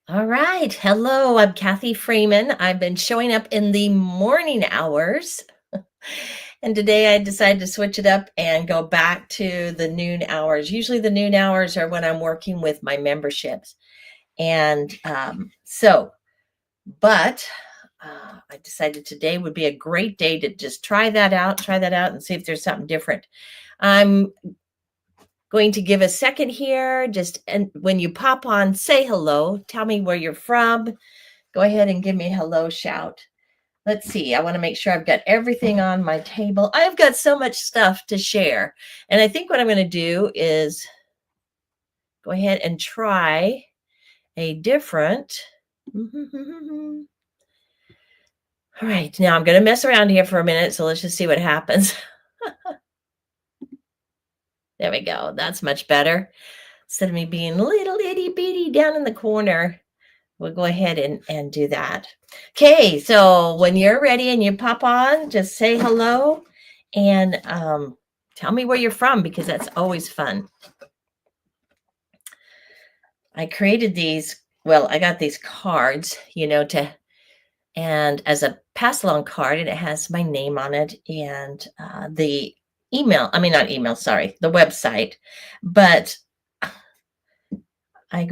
All right. Hello, I'm Kathy Freeman. I've been showing up in the morning hours. And today I decided to switch it up and go back to the noon hours. Usually the noon hours are when I'm working with my memberships. And but I decided today would be a great day to just try that out and see if there's something different. I'm going to give a second here. And when you pop on, say hello, tell me where you're from. Go ahead and give me a hello shout. Let's see. I want to make sure I've got everything on my table. I've got so much stuff to share. And I think what I'm going to do is go ahead and try a different. All right. Now I'm going to mess around here for a minute. So let's just see what happens. There we go. That's much better. Instead of me being little itty bitty down in the corner, we'll go ahead and do that. Okay, so when you're ready and you pop on, just say hello and tell me where you're from because that's always fun. I created these, I got these cards, and as a pass along card, and it has my name on it and the not email, sorry, the website. But I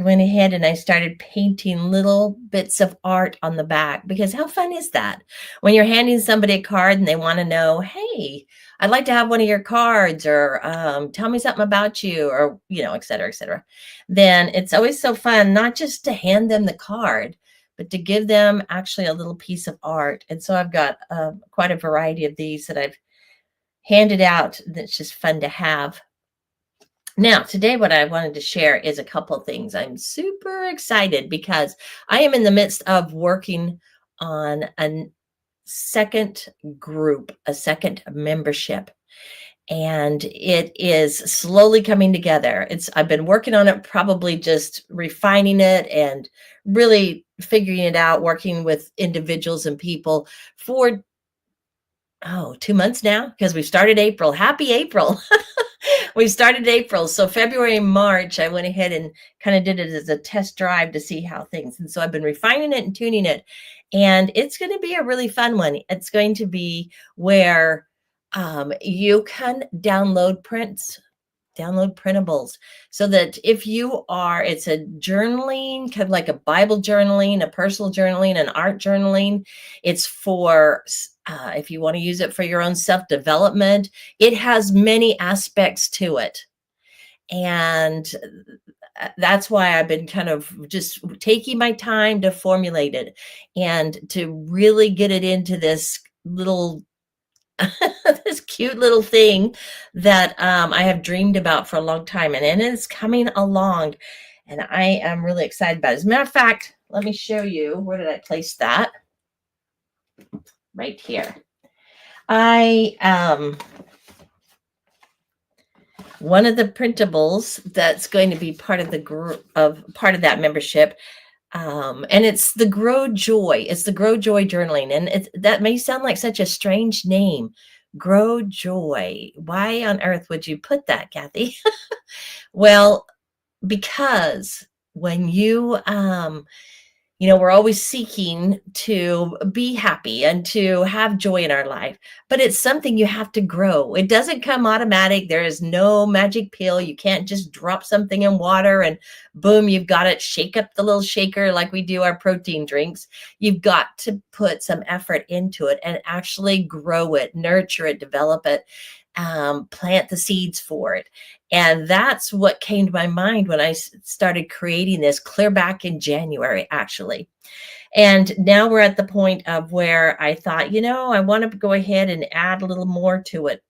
went ahead and I started painting little bits of art on the back because how fun is that? When you're handing somebody a card and they want to know, hey, I'd like to have one of your cards or tell me something about you or, et cetera, et cetera. Then it's always so fun, not just to hand them the card, but to give them actually a little piece of art. And so I've got quite a variety of these that I've handed out that's just fun to have. Now, today, what I wanted to share is a couple of things. I'm super excited because I am in the midst of working on a second group, a second membership, and it is slowly coming together. I've been working on it, probably just refining it and really figuring it out, working with individuals and people for 2 months now because we started April. Happy April. We started April. So February, March, I went ahead and kind of did it as a test drive to see how things. And so I've been refining it and tuning it. And it's going to be a really fun one. It's going to be where you can download printables so that if it's a journaling, kind of like a Bible journaling, a personal journaling, an art journaling. It's for if you want to use it for your own self-development. It has many aspects to it. And that's why I've been kind of just taking my time to formulate it and to really get it into this little this cute little thing that I have dreamed about for a long time, and it's coming along, and I am really excited about it. As a matter of fact, let me show you. Where did I place that? Right here. One of the printables that's going to be part of part of that membership. And it's the Grow Joy. It's the Grow Joy journaling. And that may sound like such a strange name. Grow Joy. Why on earth would you put that, Kathy? Well, because when we're always seeking to be happy and to have joy in our life, but it's something you have to grow. It doesn't come automatic. There is no magic pill. You can't just drop something in water and boom, you've got it. Shake up the little shaker like we do our protein drinks. You've got to put some effort into it and actually grow it, nurture it, develop it, plant the seeds for it. And that's what came to my mind when I started creating this clear back in January, actually. And now we're at the point of where I thought, I want to go ahead and add a little more to it.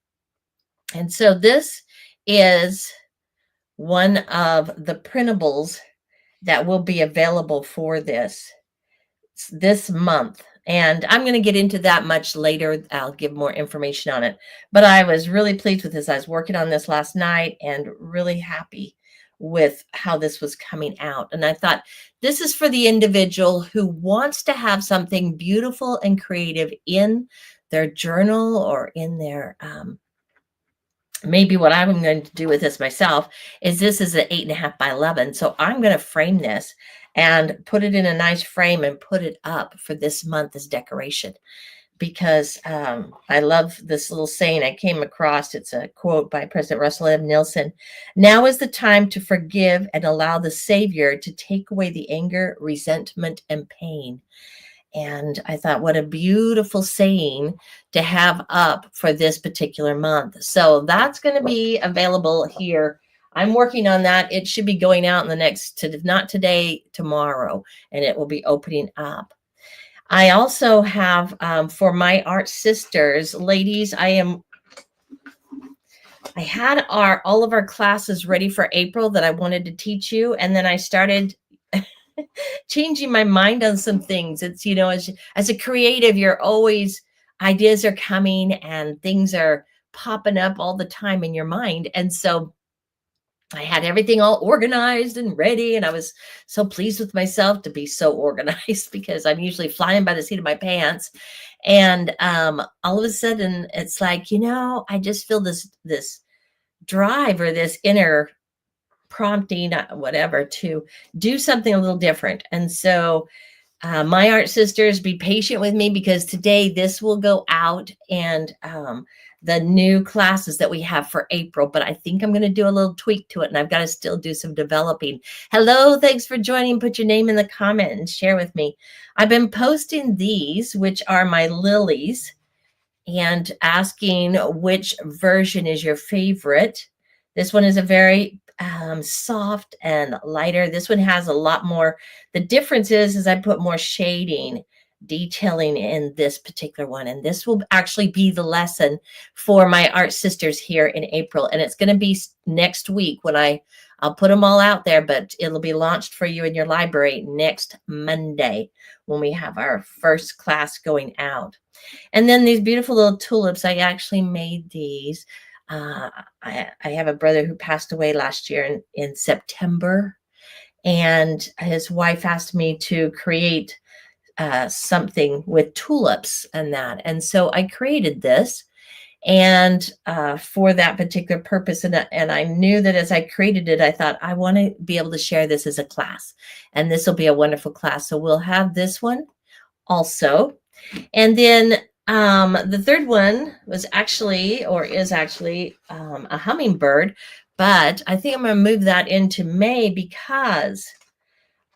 And so this is one of the printables that will be available for this month. And I'm going to get into that much later. I'll give more information on it. But I was really pleased with this. I was working on this last night and really happy with how this was coming out. And I thought, this is for the individual who wants to have something beautiful and creative in their journal or in their maybe what I'm going to do with this myself is this is an 8.5 by 11. So I'm going to frame this and put it in a nice frame and put it up for this month as decoration because I love this little saying I came across. It's a quote by President Russell M. Nelson. Now is the time to forgive and allow the Savior to take away the anger, resentment, and pain. And I thought, what a beautiful saying to have up for this particular month. So that's going to be available here. I'm working on that. It should be going out in the next, if not today, tomorrow, and it will be opening up. I also have for my art sisters, ladies, I had all of our classes ready for April that I wanted to teach you, and then I started changing my mind on some things. It's, as a creative, you're always, ideas are coming and things are popping up all the time in your mind. And so I had everything all organized and ready, and I was so pleased with myself to be so organized because I'm usually flying by the seat of my pants. And all of a sudden, it's like, I just feel this drive or this inner prompting, whatever, to do something a little different. And so my art sisters, be patient with me because today this will go out, and the new classes that we have for April, but I think I'm going to do a little tweak to it, and I've got to still do some developing. Hello, thanks for joining. Put your name in the comment and share with me. I've been posting these, which are my lilies, and asking which version is your favorite. This one is a very soft and lighter. This one has a lot more. The difference is I put more shading, detailing in this particular one. And this will actually be the lesson for my art sisters here in April. And it's going to be next week when I'll put them all out there, but it'll be launched for you in your library next Monday when we have our first class going out. And then these beautiful little tulips, I actually made these. I have a brother who passed away last year in September, and his wife asked me to create something with tulips and that. And so I created this and for that particular purpose. And I knew that as I created it, I thought I want to be able to share this as a class, and this will be a wonderful class. So we'll have this one also. And then the third one was actually, or is actually, a hummingbird, but I think I'm going to move that into May because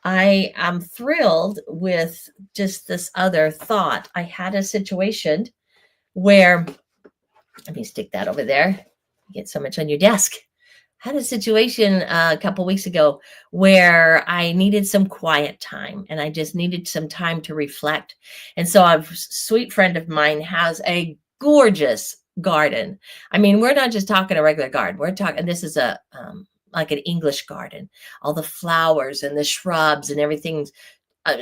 I am thrilled with just this other thought. I had a situation where, let me stick that over there. You get so much on your desk. I had a situation a couple weeks ago where I needed some quiet time, and I just needed some time to reflect. And so a sweet friend of mine has a gorgeous garden. I mean, we're not just talking a regular garden. We're talking, this is a like an English garden, all the flowers and the shrubs and everything's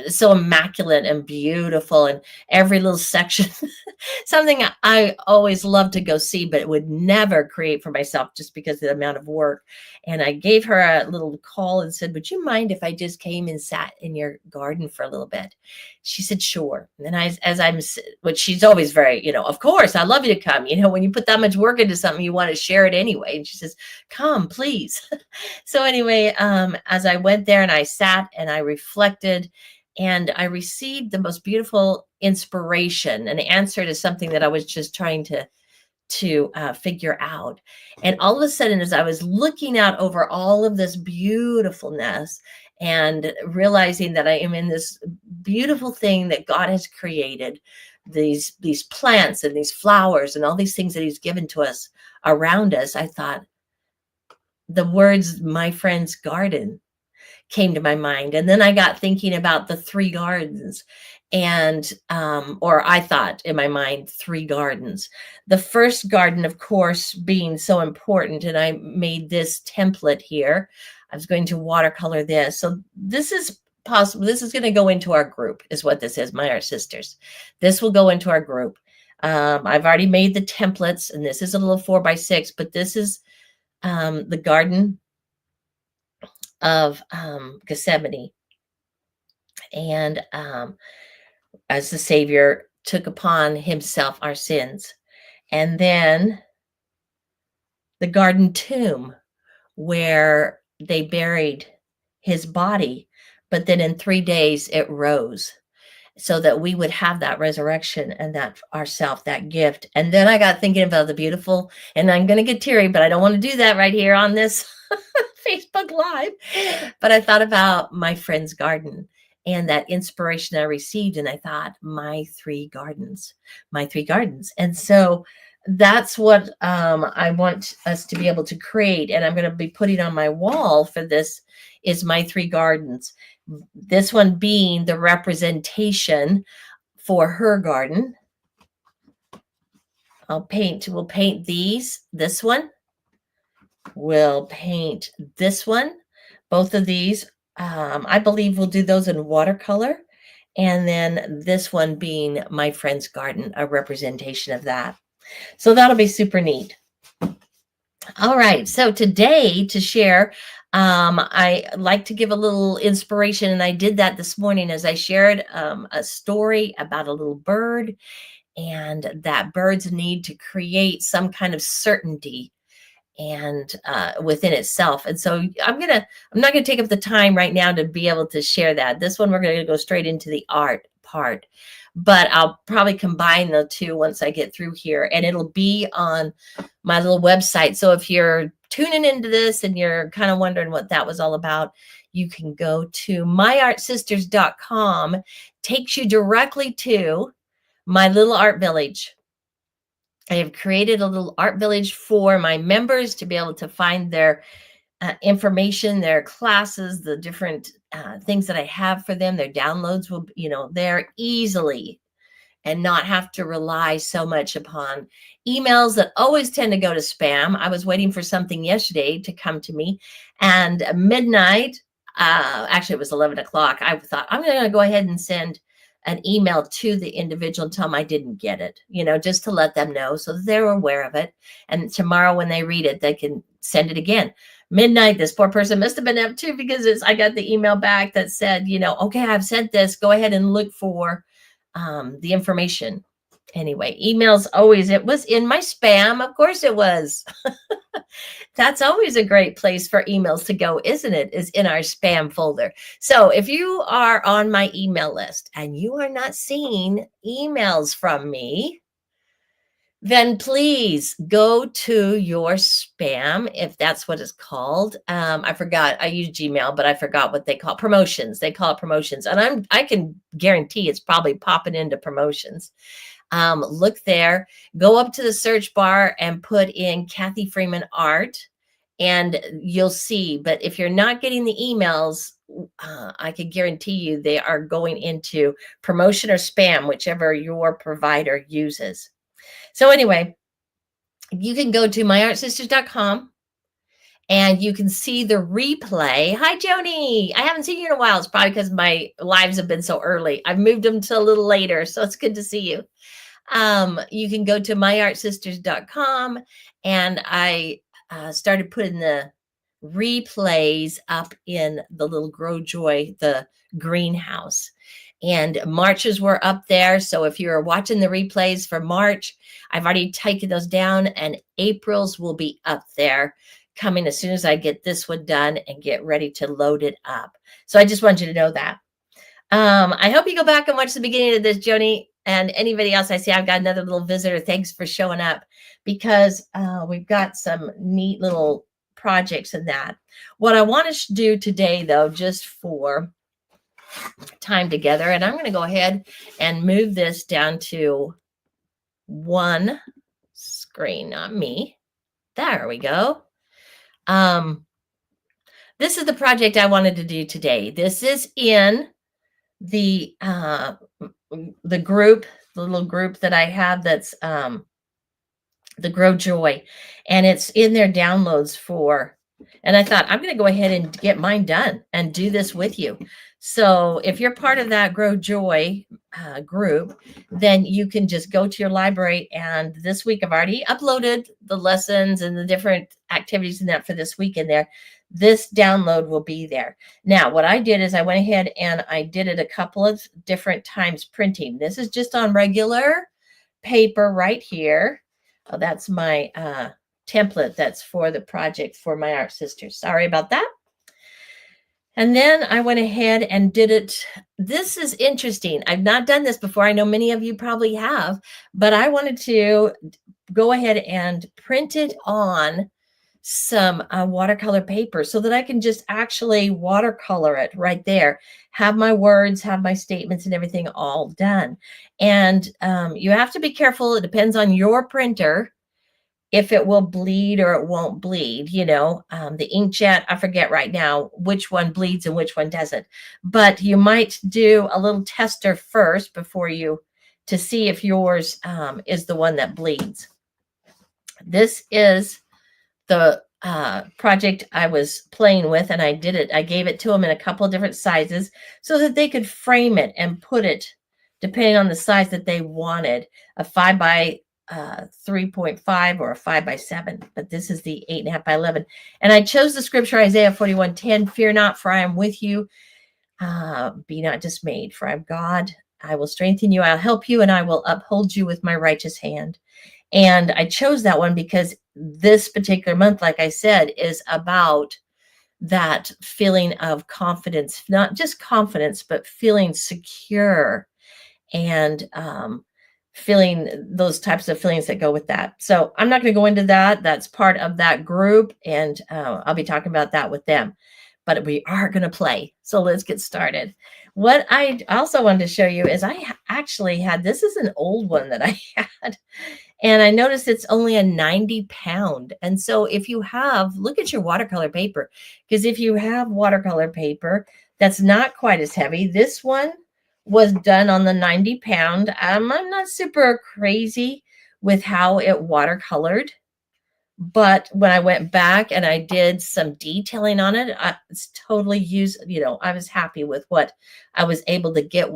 so immaculate and beautiful, and every little section, something I always love to go see, but would never create for myself just because of the amount of work. And I gave her a little call and said, would you mind if I just came and sat in your garden for a little bit? She said, sure. And which she's always very, of course, I love you to come. When you put that much work into something, you want to share it anyway. And she says, come, please. So anyway, as I went there and I sat and I reflected, and I received the most beautiful inspiration, an answer to something that I was just trying to figure out. And all of a sudden, as I was looking out over all of this beautifulness and realizing that I am in this beautiful thing that God has created, these plants and these flowers and all these things that he's given to us around us, I thought the words, my friend's garden, came to my mind. And then I got thinking about the three gardens, and or I thought in my mind 3 gardens. The first garden, of course, being so important, and I made this template here. I was going to watercolor this. So this is possible. This is going to go into our group, is what this is, my art sisters. This will go into our group. I've already made the templates, and this is a little 4x6, but this is the garden of Gethsemane. And as the Savior took upon himself our sins. And then the garden tomb where they buried his body, but then in 3 days it rose, so that we would have that resurrection and that ourself, that gift. And then I got thinking about the beautiful, and I'm going to get teary, but I don't want to do that right here on this Facebook Live. But I thought about my friend's garden and that inspiration I received. And I thought, my three gardens, my three gardens. And so that's what I want us to be able to create. And I'm going to be putting on my wall for this is my three gardens. This one being the representation for her garden. We'll paint these. This one. We'll paint this one. Both of these, I believe we'll do those in watercolor. And then this one being my friend's garden, a representation of that. So that'll be super neat. All right. So today to share, I like to give a little inspiration, and I did that this morning as I shared a story about a little bird and that bird's need to create some kind of certainty and within itself. And so I'm not gonna take up the time right now to be able to share that. This one we're gonna go straight into the art part, but I'll probably combine the two once I get through here, and it'll be on my little website. So if you're tuning into this and you're kind of wondering what that was all about, you can go to myartsisters.com. Takes you directly to my little art village. I have created a little art village for my members to be able to find their information, their classes, the different things that I have for them. Their downloads will, there easily, and not have to rely so much upon emails that always tend to go to spam. I was waiting for something yesterday to come to me, and midnight, actually it was 11 o'clock, I thought I'm going to go ahead and send an email to the individual and tell them I didn't get it, just to let them know so that they're aware of it. And tomorrow when they read it, they can send it again. Midnight, this poor person must have been up too, because I got the email back that said, okay, I've sent this, go ahead and look for the information. Anyway, emails always, it was in my spam. Of course it was. That's always a great place for emails to go, isn't it? Is in our spam folder. So if you are on my email list and you are not seeing emails from me, then please go to your spam, if that's what it's called. I forgot. I use Gmail, but I forgot what they call promotions. They call it promotions. And I can guarantee it's probably popping into promotions. Look there, go up to the search bar and put in Kathy Freeman Art, and you'll see. But if you're not getting the emails, I can guarantee you they are going into promotion or spam, whichever your provider uses. So anyway, you can go to myartsisters.com and you can see the replay. Hi, Joni. I haven't seen you in a while. It's probably because my lives have been so early. I've moved them to a little later, so it's good to see you. You can go to myartsisters.com, and I started putting the replays up in the little Grow Joy, the greenhouse. And March's were up there. So if you're watching the replays for March, I've already taken those down, and April's will be up there coming as soon as I get this one done and get ready to load it up. So I just want you to know that. I hope you go back and watch the beginning of this, Joni, and anybody else I see. I've got another little visitor. Thanks for showing up, because we've got some neat little projects in that. What I want to do today, though, just for time together, and I'm going to go ahead and move this down to one screen, not me. There we go. This is the project I wanted to do today. This is in the group, the little group that I have, that's the Grow Joy, and it's in their downloads for, and I thought I'm going to go ahead and get mine done and do this with you. So if you're part of that Grow Joy group, then you can just go to your library, and this week I've already uploaded the lessons and the different activities in that for this week in there. This download will be there. Now, what I did is I went ahead and I did it a couple of different times printing. This is just on regular paper right here. Oh, that's my template that's for the project for My Art Sisters. Sorry about that. And then I went ahead and did it. This is interesting. I've not done this before. I know many of you probably have, but I wanted to go ahead and print it on some watercolor paper so that I can just actually watercolor it right there, have my words, have my statements and everything all done. And you have to be careful. It depends on your printer if it will bleed or it won't bleed. The inkjet, I forget right now which one bleeds and which one doesn't, but you might do a little tester first before you to see if yours is the one that bleeds. This is the project I was playing with, and I did it. I gave it to them in a couple of different sizes so that they could frame it and put it depending on the size that they wanted, a 5 by 3.5 or a 5 by 7, but this is the 8.5 by 11. And I chose the scripture, Isaiah 41:10, fear not, for I am with you. Be not dismayed, for I am God. I will strengthen you. I'll help you, and I will uphold you with my righteous hand. And I chose that one because this particular month, like I said, is about that feeling of confidence, not just confidence, but feeling secure and feeling those types of feelings that go with that. So I'm not going to go into that. That's part of that group, and I'll be talking about that with them. But we are going to play. So let's get started. What I also wanted to show you is I actually had, this is an old one that I had, and I noticed it's only a 90 pound. And so if you have, look at your watercolor paper, because if you have watercolor paper that's not quite as heavy, this one was done on the 90 pound. I'm not super crazy with how it watercolored, but when I went back and I did some detailing on it, it's totally used, I was happy with what I was able to get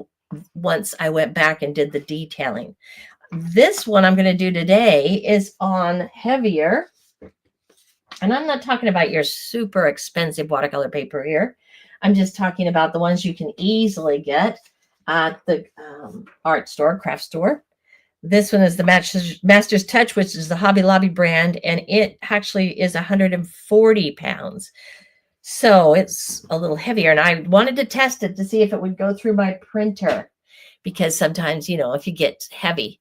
once I went back and did the detailing. This one I'm going to do today is on heavier. And I'm not talking about your super expensive watercolor paper here. I'm just talking about the ones you can easily get at the art store, craft store. This one is the Master's Touch, which is the Hobby Lobby brand, and it actually is 140 pounds. So it's a little heavier, and I wanted to test it to see if it would go through my printer, because sometimes, if you get heavy,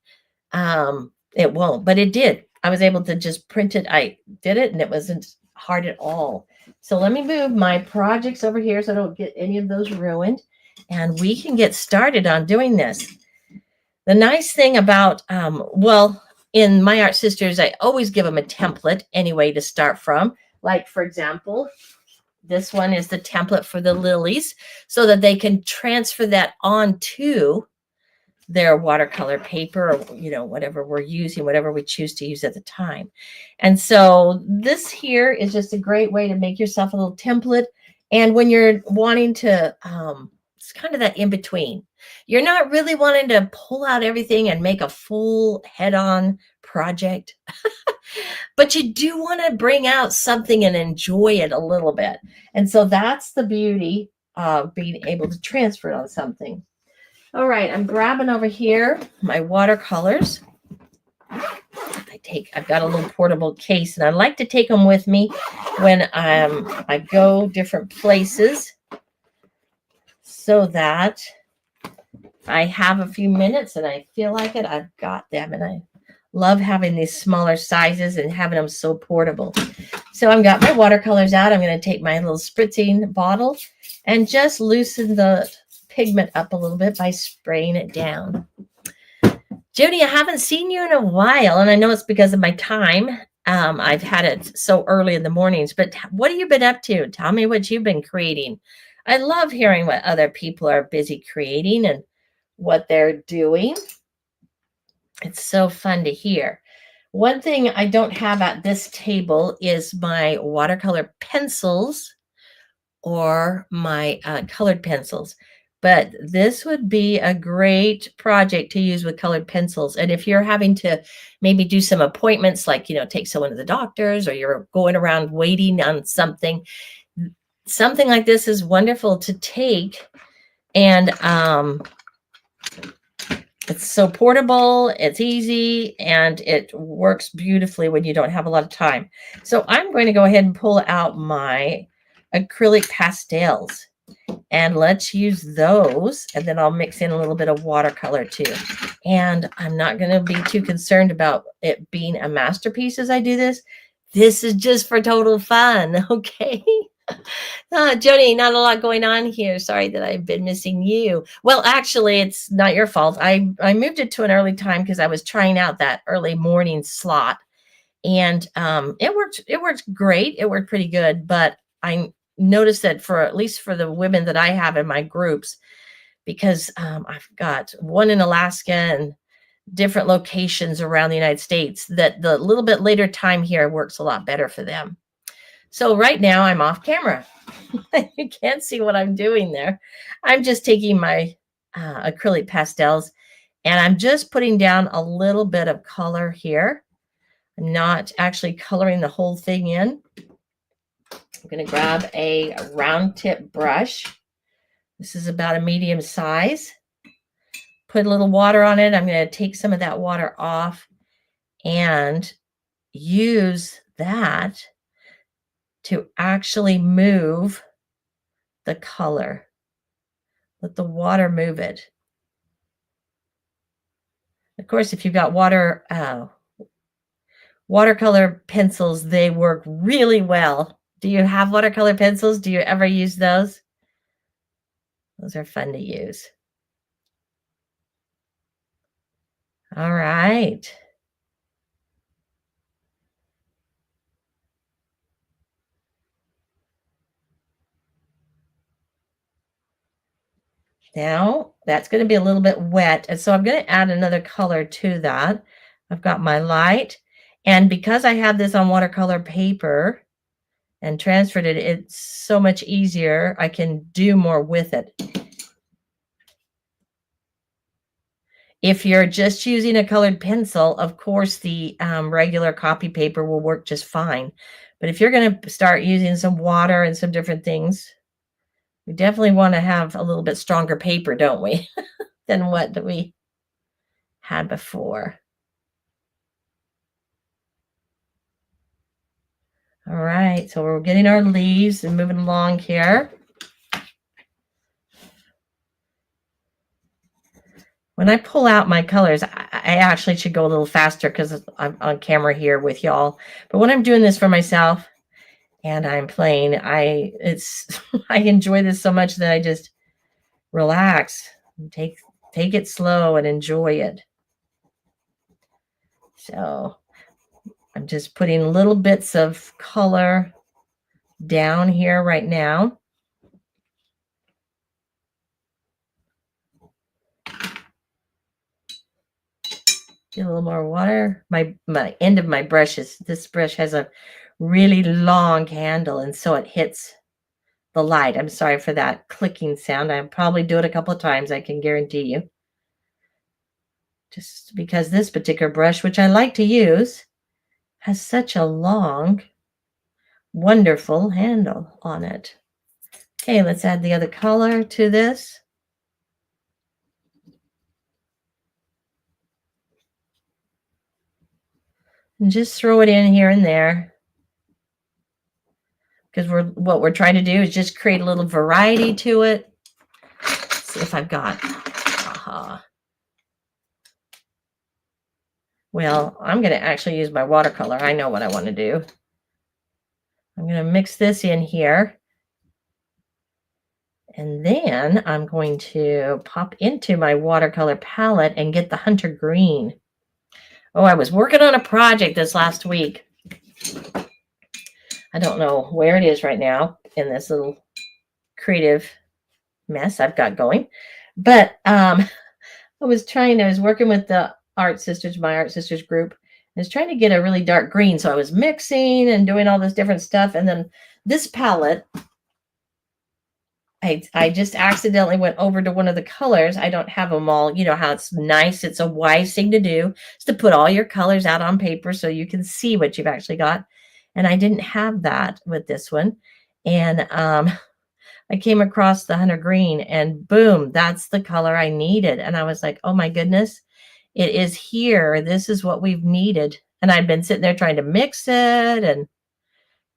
it won't, but it did. I was able to just print it. I did it, and it wasn't hard at all. So let me move my projects over here so I don't get any of those ruined, and we can get started on doing this. The nice thing about, in My Art Sisters, I always give them a template anyway to start from. Like, for example, this one is the template for the lilies so that they can transfer that onto their watercolor paper, or, whatever we're using, whatever we choose to use at the time. And so this here is just a great way to make yourself a little template. And when you're wanting to, it's kind of that in between. You're not really wanting to pull out everything and make a full head-on project, but you do want to bring out something and enjoy it a little bit. And so that's the beauty of being able to transfer it on something. All right, I'm grabbing over here my watercolors. I've got a little portable case, and I like to take them with me when I go different places, so that if I have a few minutes and I feel like it, I've got them. And I love having these smaller sizes and having them so portable. So I've got my watercolors out. I'm going to take my little spritzing bottle and just loosen the pigment up a little bit by spraying it down. Jody, I haven't seen you in a while, and I know it's because of my time. I've had it so early in the mornings, but what have you been up to? Tell me what you've been creating. I love hearing what other people are busy creating and what they're doing. It's so fun to hear. One thing I don't have at this table is my watercolor pencils or my colored pencils. But this would be a great project to use with colored pencils. And if you're having to maybe do some appointments, like, take someone to the doctor's, or you're going around waiting on something like this is wonderful to take. And it's so portable, it's easy, and it works beautifully when you don't have a lot of time. So I'm going to go ahead and pull out my acrylic pastels. And let's use those. And then I'll mix in a little bit of watercolor too. And I'm not going to be too concerned about it being a masterpiece as I do this. This is just for total fun. Okay. Joni, not a lot going on here. Sorry that I've been missing you. Well, actually, it's not your fault. I moved it to an early time because I was trying out that early morning slot, and it worked great. It worked pretty good, but I noticed that for at least for the women that I have in my groups, because I've got one in Alaska and different locations around the United States, that the little bit later time here works a lot better for them. So right now I'm off camera. You can't see what I'm doing there. I'm just taking my acrylic pastels and I'm just putting down a little bit of color here. I'm not actually coloring the whole thing in. I'm going to grab a round tip brush. This is about a medium size. Put a little water on it. I'm going to take some of that water off and use that to actually move the color. Let the water move it. Of course, if you've got watercolor pencils, they work really well. Do you have watercolor pencils? Do you ever use those? Those are fun to use. All right. Now that's going to be a little bit wet. And so I'm going to add another color to that. I've got my light. And because I have this on watercolor paper and transferred it, it's so much easier. I can do more with it. If you're just using a colored pencil, of course, the regular copy paper will work just fine. But if you're going to start using some water and some different things, we definitely want to have a little bit stronger paper, don't we, than what we had before. All right, so we're getting our leaves and moving along here. When I pull out my colors, I actually should go a little faster because I'm on camera here with y'all. But when I'm doing this for myself and I'm playing, I enjoy this so much that I just relax and take it slow and enjoy it. So I'm just putting little bits of color down here right now. Get a little more water. My end of my brush this brush has a really long handle, and so it hits the light. I'm sorry for that clicking sound. I'll probably do it a couple of times, I can guarantee you. Just because this particular brush, which I like to use, has such a long, wonderful handle on it. Okay, let's add the other color to this. And just throw it in here and there. Because what we're trying to do is just create a little variety to it. Let's see if I've got. Well, I'm going to actually use my watercolor. I know what I want to do. I'm going to mix this in here. And then I'm going to pop into my watercolor palette and get the Hunter Green. Oh, I was working on a project this last week. I don't know where it is right now in this little creative mess I've got going. But I was working with the Art Sisters, my Art Sisters group. I was trying to get a really dark green. So I was mixing and doing all this different stuff. And then this palette, I just accidentally went over to one of the colors. I don't have them all. You know how it's nice. It's a wise thing to do is to put all your colors out on paper so you can see what you've actually got. And I didn't have that with this one. And I came across the Hunter Green and boom, that's the color I needed. And I was like, oh my goodness, it is here. This is what we've needed. And I've been sitting there trying to mix it and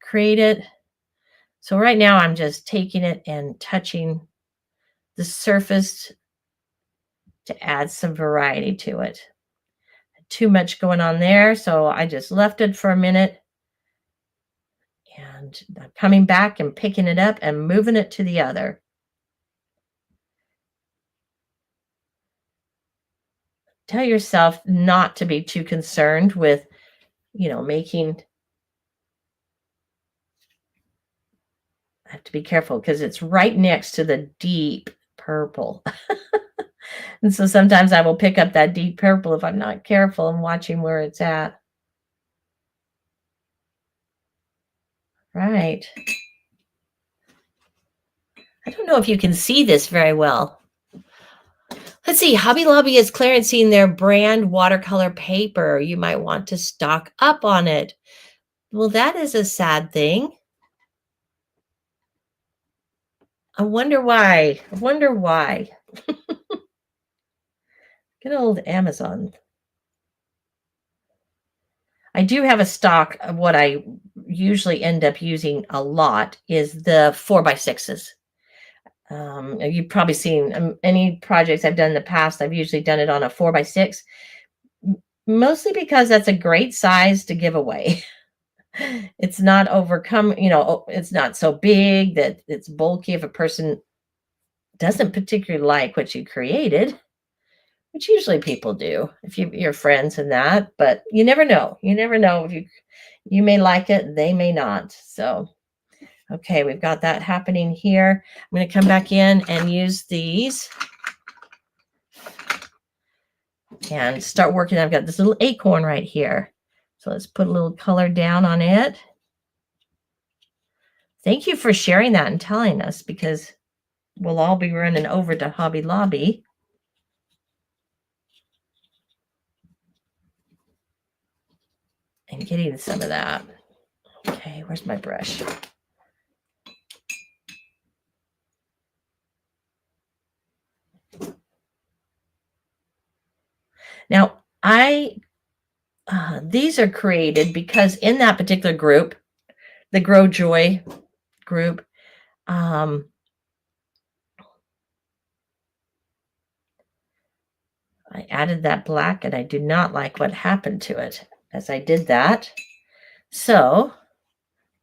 create it. So right now I'm just taking it and touching the surface to add some variety to it. Too much going on there, so I just left it for a minute. And I'm coming back and picking it up and moving it to the other. Tell yourself not to be too concerned with, making. I have to be careful because it's right next to the deep purple. And so sometimes I will pick up that deep purple if I'm not careful and watching where it's at. Right. I don't know if you can see this very well. Let's see. Hobby Lobby is clearancing their brand watercolor paper. You might want to stock up on it. Well, that is a sad thing. I wonder why. Good old Amazon. I do have a stock of what I usually end up using a lot is the 4x6s. You've probably seen any projects I've done in the past. I've usually done it on a 4x6, mostly because that's a great size to give away. It's not it's not so big that it's bulky if a person doesn't particularly like what you created, which usually people do if you're friends and that, but you never know. If you may like it, they may not. So, okay, we've got that happening here. I'm going to come back in and use these and start working. I've got this little acorn right here. So let's put a little color down on it. Thank you for sharing that and telling us, because we'll all be running over to Hobby Lobby. And getting some of that. Okay, where's my brush? Now, these are created because in that particular group, the Grow Joy group, I added that black and I do not like what happened to it as I did that. So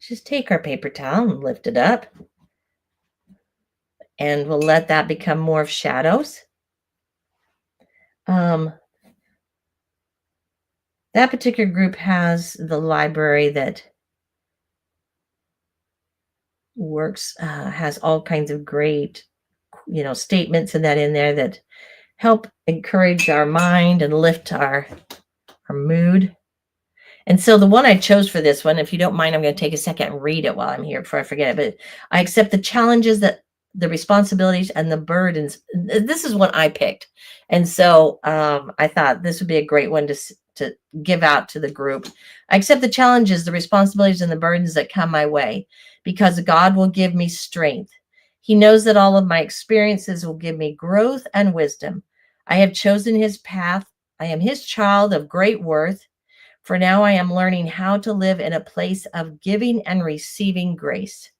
just take our paper towel and lift it up, and we'll let that become more of shadows. That particular group has the library that works, has all kinds of great, statements and that in there that help encourage our mind and lift our mood. And so the one I chose for this one, if you don't mind, I'm going to take a second and read it while I'm here before I forget it. But I accept the challenges, the responsibilities, and the burdens. This is one I picked. And so I thought this would be a great one to give out to the group. I accept the challenges, the responsibilities, and the burdens that come my way, because God will give me strength. He knows that all of my experiences will give me growth and wisdom. I have chosen his path. I am his child of great worth. For now, I am learning how to live in a place of giving and receiving grace.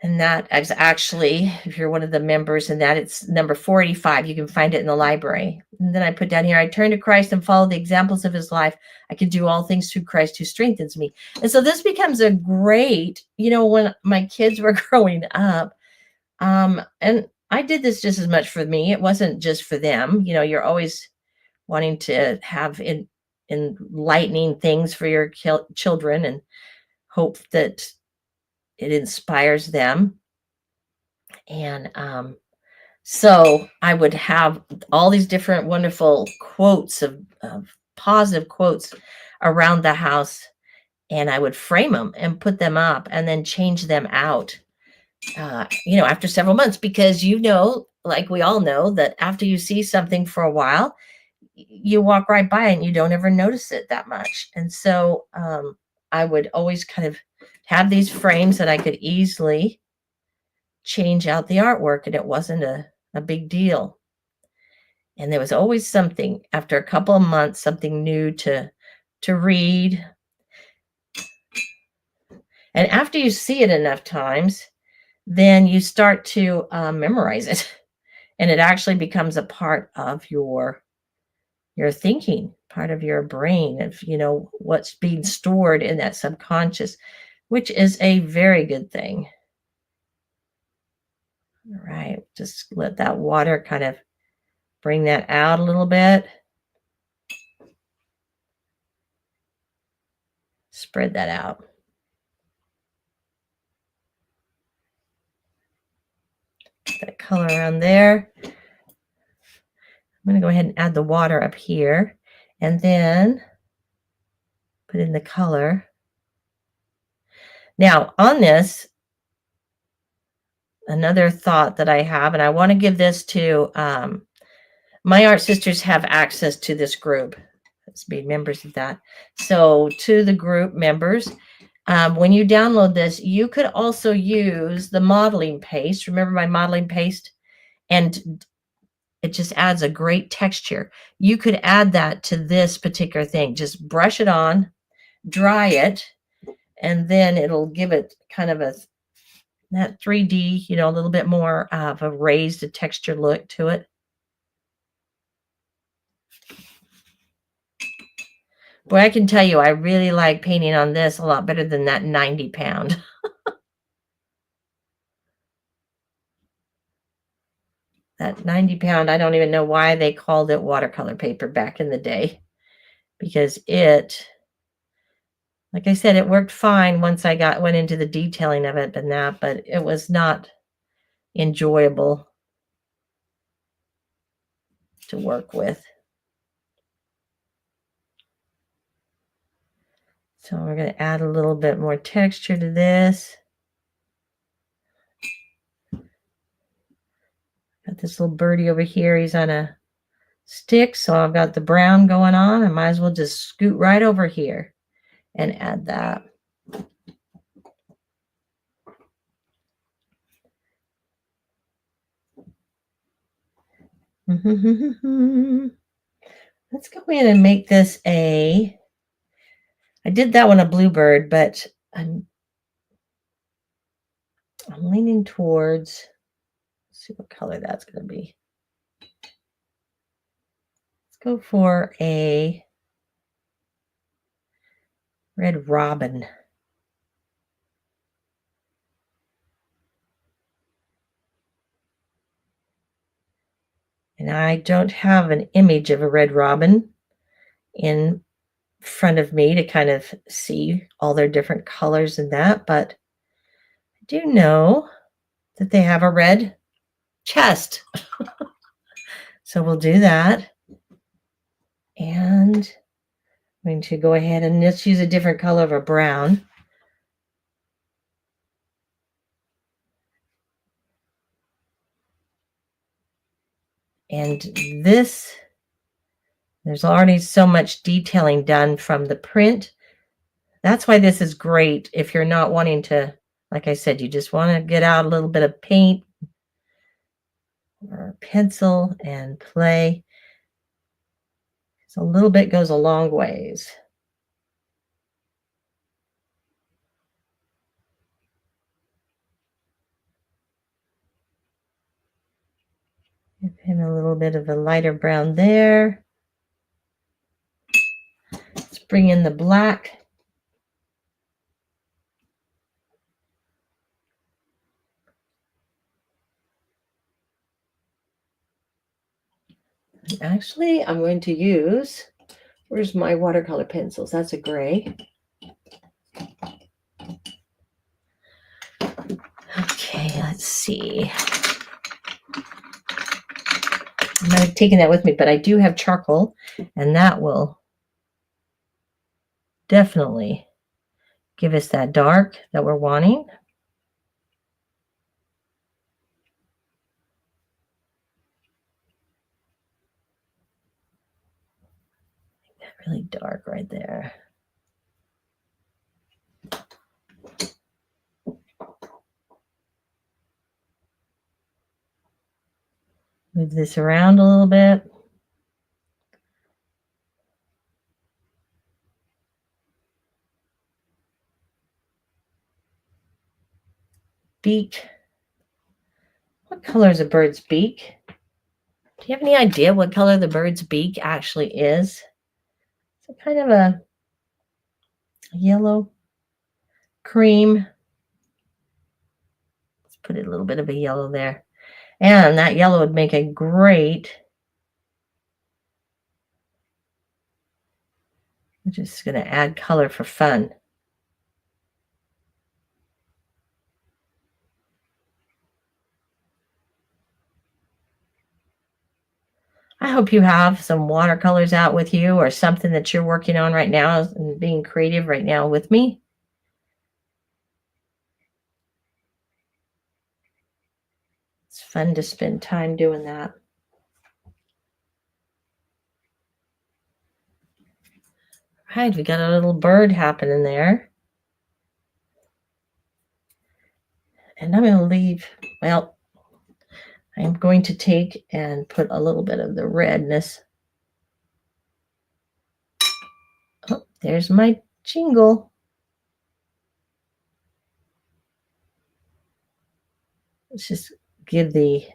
And that is actually, if you're one of the members in that, it's number 485. You can find it in the library. And then I put down here, I turn to Christ and follow the examples of his life. I can do all things through Christ who strengthens me. And so this becomes a great, when my kids were growing up, and I did this just as much for me. It wasn't just for them. You're always wanting to have enlightening things for your children and hope that it inspires them. And so I would have all these different wonderful quotes of positive quotes around the house, and I would frame them and put them up and then change them out, after several months, because like we all know that after you see something for a while, you walk right by it and you don't ever notice it that much. And so I would always kind of have these frames that I could easily change out the artwork, and it wasn't a big deal. And there was always something after a couple of months, something new to read. And after you see it enough times, then you start to memorize it. And it actually becomes a part of your thinking, part of your brain, of what's being stored in that subconscious, which is a very good thing. All right, just let that water kind of bring that out a little bit. Spread that out. Get that color around there. I'm going to go ahead and add the water up here and then put in the color. Now, on this, another thought that I have, and I want to give this to my art sisters have access to this group. Let's be members of that. So to the group members, when you download this, you could also use the modeling paste. Remember my modeling paste? And it just adds a great texture. You could add that to this particular thing. Just brush it on, dry it, and then it'll give it kind of that 3D, a little bit more of a raised texture look to it. Boy, I can tell you, I really like painting on this a lot better than that 90 pound. That 90 pound, I don't even know why they called it watercolor paper back in the day, because it, like I said, it worked fine once I went into the detailing of it, but it was not enjoyable to work with. So we're going to add a little bit more texture to this. Got this little birdie over here. He's on a stick, so I've got the brown going on. I might as well just scoot right over here and add that. Let's go in and make this I did that one a bluebird, but I'm leaning towards, let's see what color that's going to be. Let's go for a red robin. And I don't have an image of a red robin in front of me to kind of see all their different colors in that, but I do know that they have a red chest. So we'll do that. And I'm going to go ahead and let's use a different color of a brown. And this, there's already so much detailing done from the print. That's why this is great if you're not wanting to, like I said, you just want to get out a little bit of paint or pencil and play. So a little bit goes a long ways. Give him a little bit of a lighter brown there. Let's bring in the black. Actually, I'm going to use, where's my watercolor pencils? That's a gray. Okay, let's see. I'm not taking that with me, but I do have charcoal, and that will definitely give us that dark that we're wanting. That really dark right there. Move this around a little bit. Beak. What color is a bird's beak? Do you have any idea what color the bird's beak actually is? It's kind of a yellow, cream. Let's put a little bit of a yellow there. And that yellow would make a great, I'm just going to add color for fun. I hope you have some watercolors out with you or something that you're working on right now and being creative right now with me. It's fun to spend time doing that. Right, we got a little bird happening there. And I'm going to leave, well, I'm going to take and put a little bit of the redness. Oh, there's my jingle. Let's just give the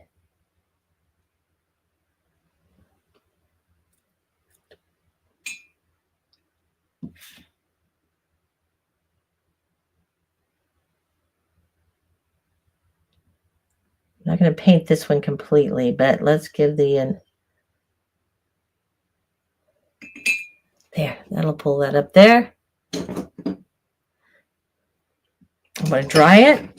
I'm not going to paint this one completely, but let's give the there, that'll pull that up there. I'm going to dry it.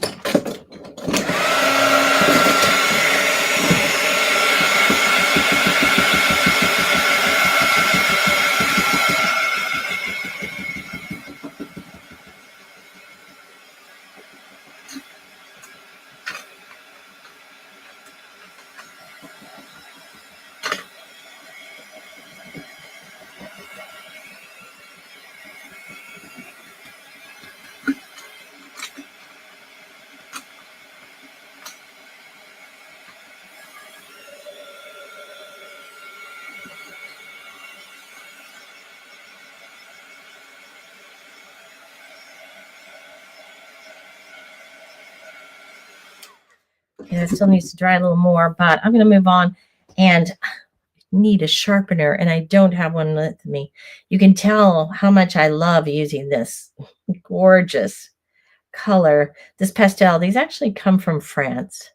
Okay, it still needs to dry a little more, but I'm going to move on and need a sharpener, and I don't have one with me. You can tell how much I love using this gorgeous color. This pastel, these actually come from France.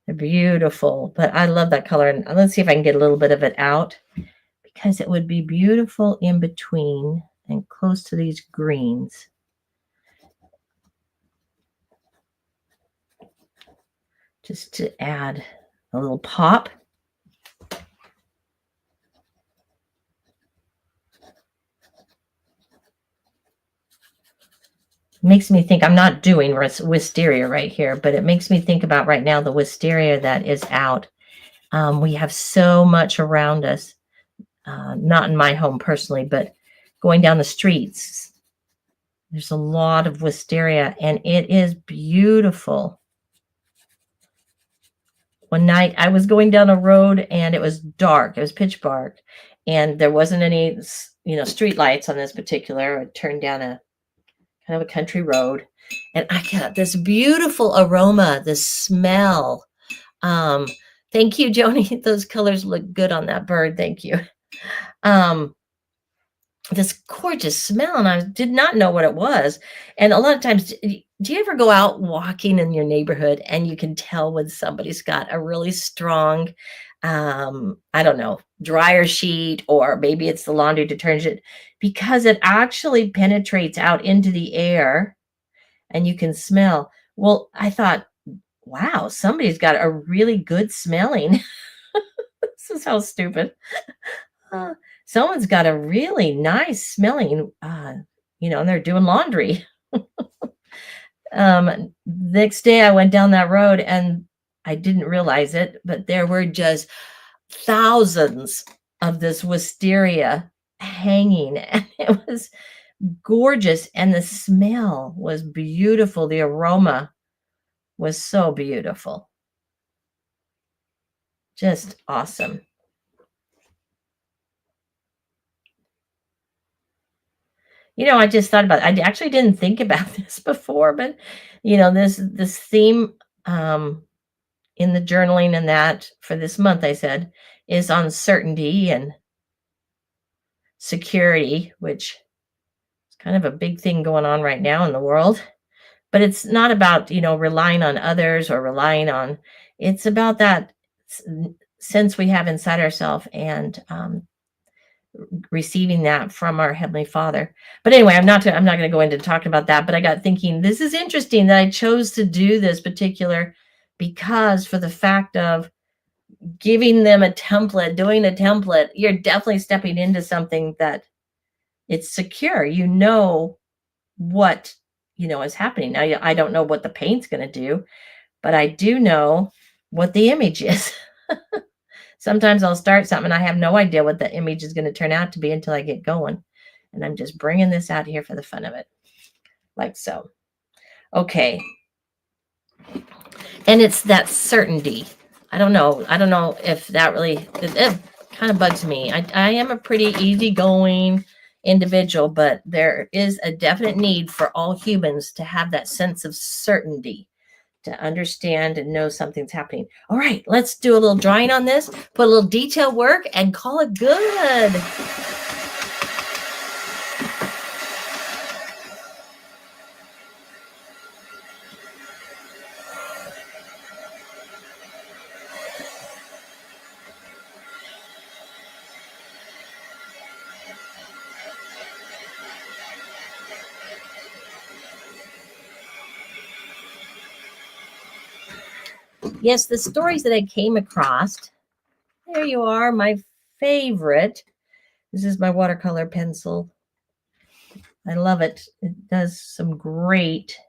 They're beautiful, but I love that color. And let's see if I can get a little bit of it out because it would be beautiful in between and close to these greens. Just to add a little pop. Makes me think, I'm not doing wisteria right here, but it makes me think about right now the wisteria that is out. We have so much around us, not in my home personally, but going down the streets. There's a lot of wisteria, and it is beautiful. One night I was going down a road and it was dark. It was pitch dark, and there wasn't any, street lights on this particular. I turned down a kind of a country road, and I got this beautiful aroma, this smell. Thank you, Joni. Those colors look good on that bird. Thank you. This gorgeous smell, and I did not know what it was. And a lot of times, do you ever go out walking in your neighborhood and you can tell when somebody's got a really strong, I don't know, dryer sheet, or maybe it's the laundry detergent, because it actually penetrates out into the air and you can smell. Well, I thought, wow, somebody's got a really good smelling. This is how stupid. Someone's got a really nice smelling, and they're doing laundry. Next day I went down that road and I didn't realize it, but there were just thousands of this wisteria hanging, and it was gorgeous, and the smell was beautiful. The aroma was so beautiful. Just awesome. I just thought about it. I actually didn't think about this before, but this theme in the journaling and that for this month, I said, is on certainty and security, which is kind of a big thing going on right now in the world. But it's not about, relying on others or relying on, it's about that sense we have inside ourselves and receiving that from our Heavenly Father. But anyway, I'm not going to go into talking about that, but I got thinking this is interesting that I chose to do this particular because for the fact of giving them a template, doing a template, you're definitely stepping into something that it's secure. You know what, is happening. Now, I don't know what the paint's going to do, but I do know what the image is. Sometimes I'll start something and I have no idea what the image is going to turn out to be until I get going. And I'm just bringing this out here for the fun of it. Like so. Okay. And it's that certainty. I don't know if that really, it kind of bugs me. I am a pretty easygoing individual, but there is a definite need for all humans to have that sense of certainty, to understand and know something's happening. All right, let's do a little drawing on this, put a little detail work, and call it good. Yes, the stories that I came across. There you are, my favorite. This is my watercolor pencil. I love it. It does some great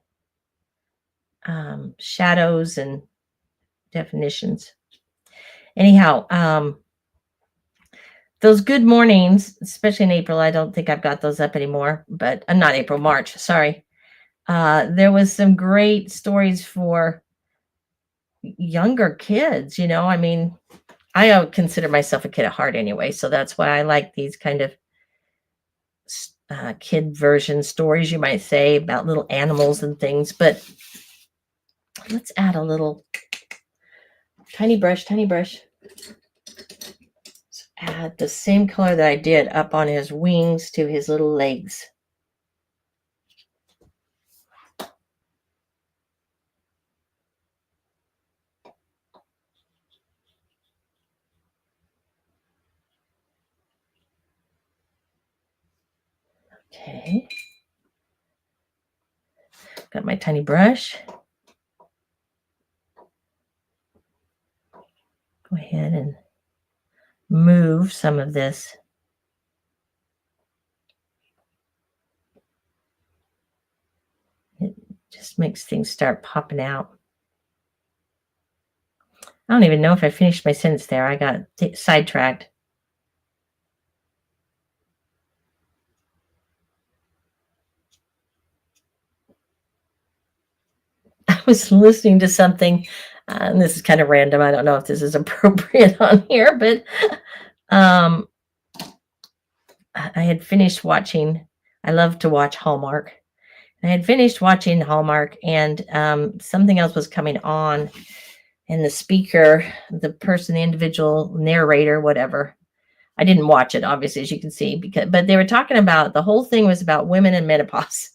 shadows and definitions. Anyhow, those good mornings, especially in April, I don't think I've got those up anymore, but not April, March, sorry. There was some great stories for younger kids, I mean, I consider myself a kid at heart anyway, so that's why I like these kind of kid version stories, you might say, about little animals and things. But let's add a little tiny brush. Let's add the same color that I did up on his wings to his little legs. Okay. Got my tiny brush. Go ahead and move some of this. It just makes things start popping out. I don't even know if I finished my sentence there. I got sidetracked. I was listening to something, and this is kind of random. I don't know if this is appropriate on here, but I had finished watching. I love to watch Hallmark. I had finished watching Hallmark, and something else was coming on, and the speaker, the person, the individual narrator, whatever. I didn't watch it, obviously, as you can see, but they were talking about, the whole thing was about women and menopause.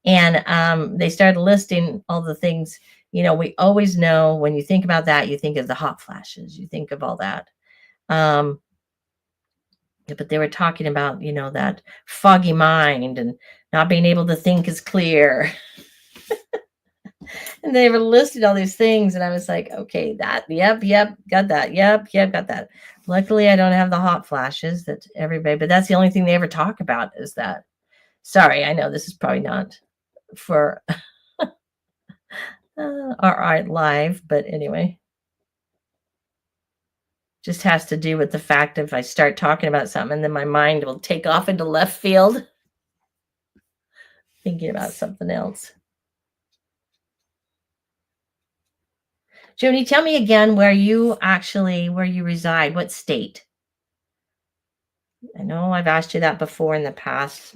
And they started listing all the things, we always know when you think about that, you think of the hot flashes, you think of all that. But they were talking about, that foggy mind and not being able to think as clear. And they were listing all these things. And I was like, okay, yep, got that. Yep, got that. Luckily, I don't have the hot flashes that everybody, but that's the only thing they ever talk about is that. Sorry, I know this is probably not for our art live, but anyway. Just has to do with the fact if I start talking about something and then my mind will take off into left field thinking about something else. Joni, tell me again where you reside, what state? I know I've asked you that before in the past.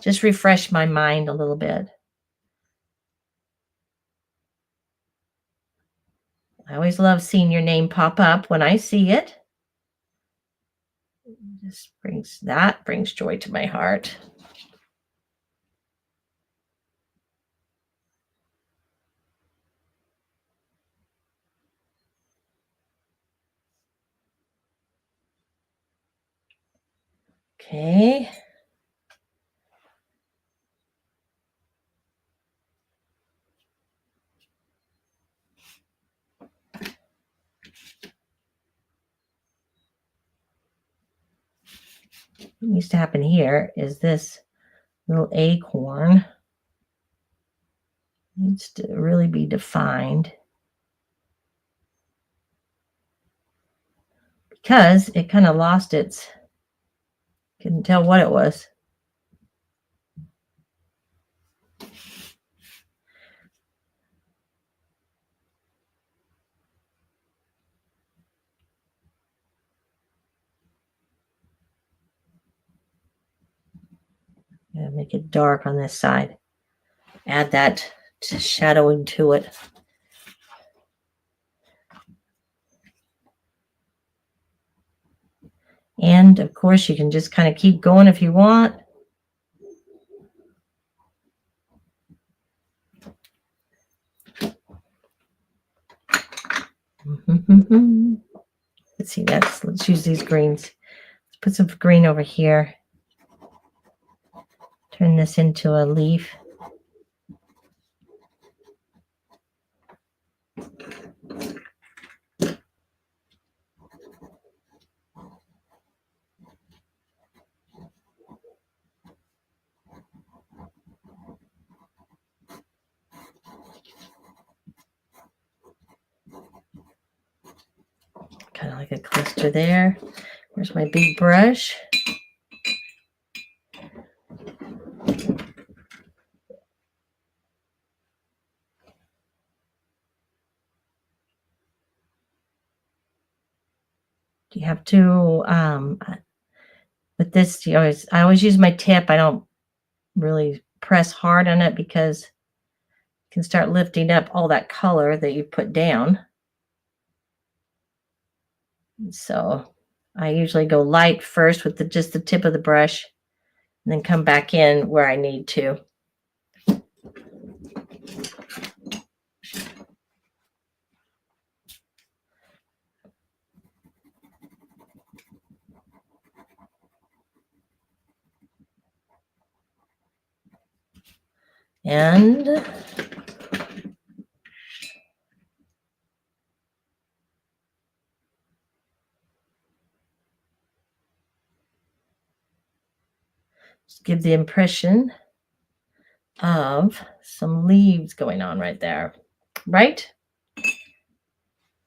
Just refresh my mind a little bit. I always love seeing your name pop up when I see it. This brings joy to my heart. Okay. What needs to happen here is this little acorn needs to really be defined because it kind of lost its, couldn't tell what it was. Make it dark on this side. Add that shadowing to it. And of course, you can just kind of keep going if you want. Let's see, let's use these greens. Let's put some green over here. Turn this into a leaf. Kind of like a cluster there. Where's my big brush? You have to with this, I always use my tip. I don't really press hard on it because you can start lifting up all that color that you put down. So I usually go light first with just the tip of the brush and then come back in where I need to. And just give the impression of some leaves going on right there, right?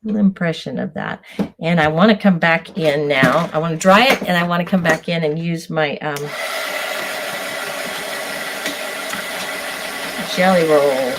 Little impression of that. And I want to come back in now. I want to dry it and I want to come back in and use my jelly roll.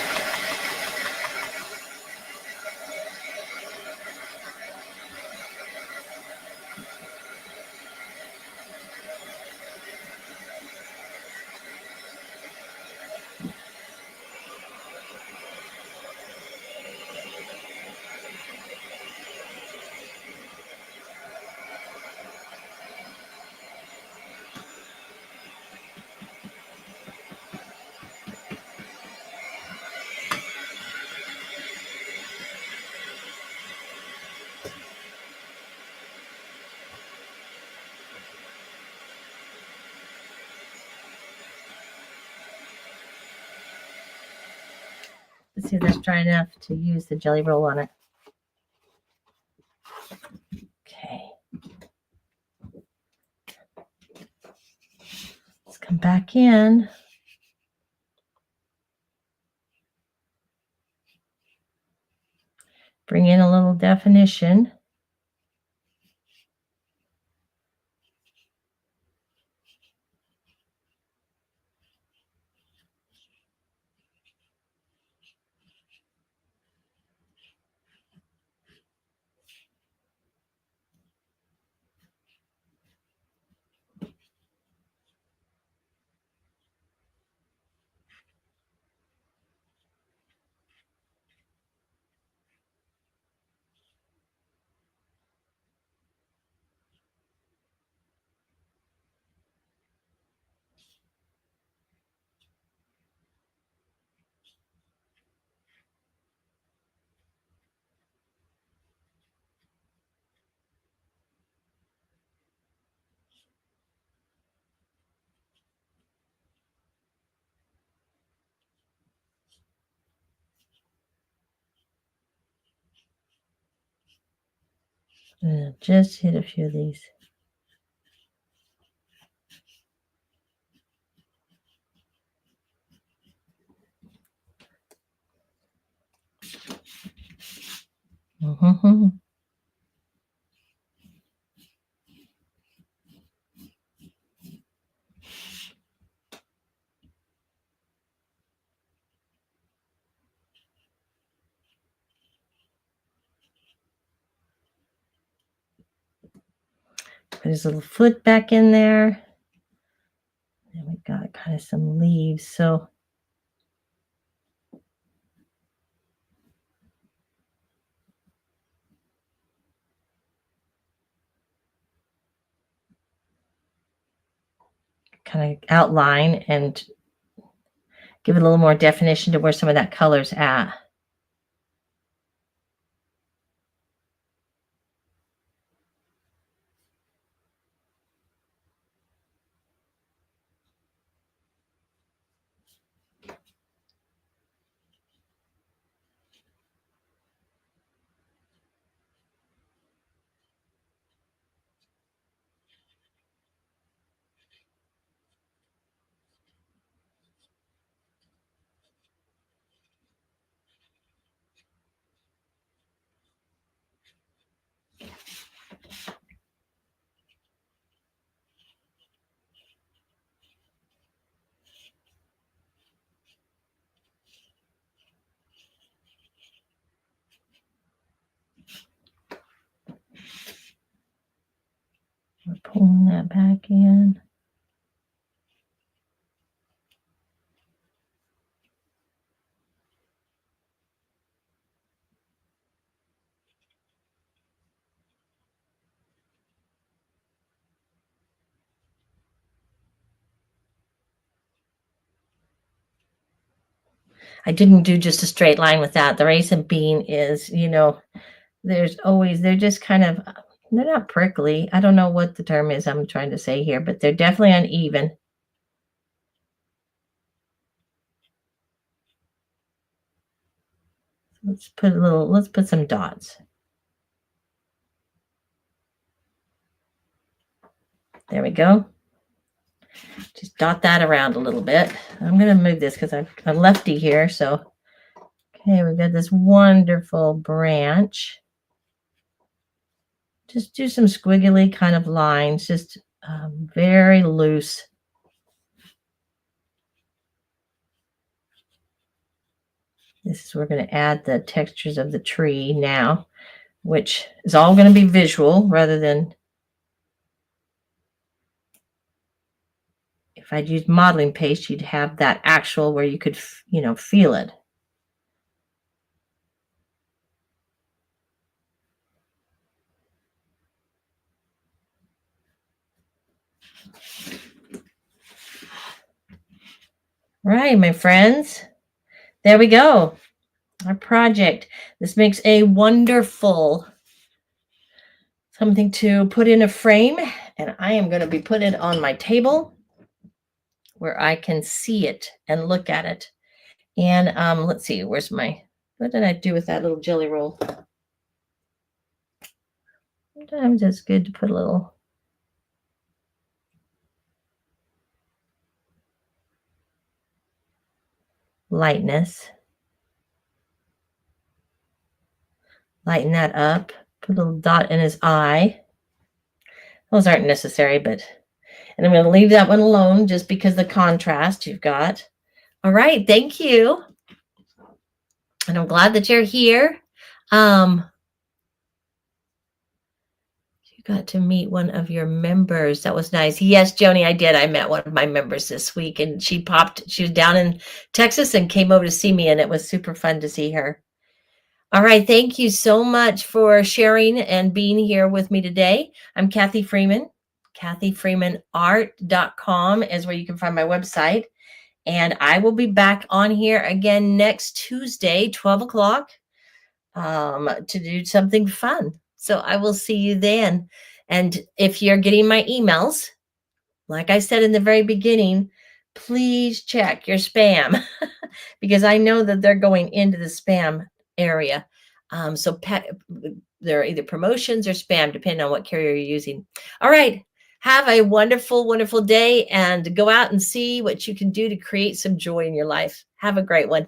Let's see if that's dry enough to use the jelly roll on it. Okay. Let's come back in. Bring in a little definition. Just hit a few of these. Mm-hmm. Put his little foot back in there. And we got kind of some leaves. So kind of outline and give it a little more definition to where some of that color's at. We're pulling that back in. I didn't do just a straight line with that. The reason being is, they're just kind of, they're not prickly. I don't know what the term is I'm trying to say here, but they're definitely uneven. Let's put some dots. There we go. Just dot that around a little bit. I'm going to move this because I'm a lefty here. So, okay, we've got this wonderful branch. Just do some squiggly kind of lines, just very loose. This is where we're going to add the textures of the tree now, which is all going to be visual rather than if I'd used modeling paste, you'd have that actual where you could, feel it. Right, my friends. There we go. Our project. This makes a wonderful something to put in a frame, and I am going to be putting it on my table where I can see it and look at it. And let's see, what did I do with that little jelly roll? Sometimes it's good to put a little lightness. Lighten that up. Put a little dot in his eye. Those aren't necessary, and I'm going to leave that one alone just because the contrast you've got. All right, thank you. And I'm glad that you're here. You got to meet one of your members. That was nice. Yes, Joni, I did. I met one of my members this week, and she was down in Texas and came over to see me, and it was super fun to see her. All right. Thank you so much for sharing and being here with me today. I'm Kathy Freeman. KathyFreemanArt.com is where you can find my website. And I will be back on here again next Tuesday, 12 o'clock, to do something fun. So I will see you then. And if you're getting my emails, like I said in the very beginning, please check your spam because I know that they're going into the spam area. So they're either promotions or spam, depending on what carrier you're using. All right. Have a wonderful, wonderful day and go out and see what you can do to create some joy in your life. Have a great one.